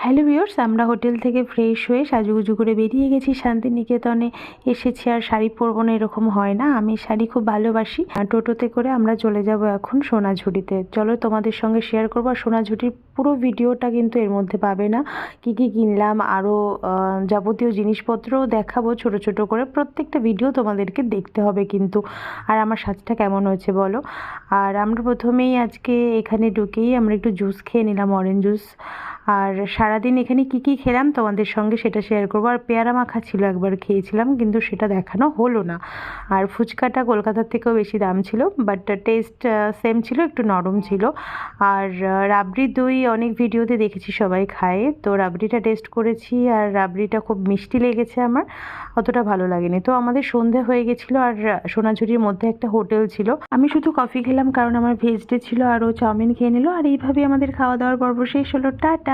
Hello viewers, আমরা hotel থেকে fresh হয়ে সাজুগুজু করে বেরিয়ে গেছি শান্তিনিকেতনে। এসেছি, আর শাড়ি পরবো না এরকম হয় না, আমি শাড়ি খুব ভালোবাসি। আর টোটোতে করে আমরা চলে যাব এখন সোনাঝুরিতে। চলো তোমাদের সঙ্গে শেয়ার করবো। আর সোনাঝুরির পুরো ভিডিওটা কিন্তু এর মধ্যে পাবে না। কি কি কিনলাম আরও যাবতীয় জিনিসপত্রও দেখাবো ছোট ছোট করে। প্রত্যেকটা ভিডিও তোমাদেরকে দেখতে হবে কিন্তু। আর আমার সাজটা কেমন হয়েছে বলো। আর আমরা প্রথমেই আজকে এখানে ঢুকেই আমরা একটু জুস খেয়ে নিলাম, অরেঞ্জ জুস। আর সারাদিন এখানে কি কি খেলাম তোমাদের সঙ্গে সেটা শেয়ার করবো। আর পেয়ারা মাখা ছিল, একবার খেয়েছিলাম কিন্তু সেটা দেখানো হলো না। আর ফুচকাটা কলকাতার থেকেও বেশি দাম ছিল, বাট টেস্ট সেম ছিল, একটু নরম ছিল। আর রাবড়ি দই অনেক ভিডিওতে দেখেছি সবাই খায়, তো রাবড়িটা টেস্ট করেছি, আর রাবড়িটা খুব মিষ্টি লেগেছে, আমার অতটা ভালো লাগেনি। তো আমাদের সন্ধে হয়ে গেছিলো, আর সোনাঝুরির মধ্যে একটা হোটেল ছিল। আমি শুধু কফি খেলাম কারণ আমার ভেজ ডে ছিল, আর ও চাউমিন খেয়ে নিল। আর এইভাবে আমাদের খাওয়া দাওয়ার পর্ব শেষ হলো। টাটা।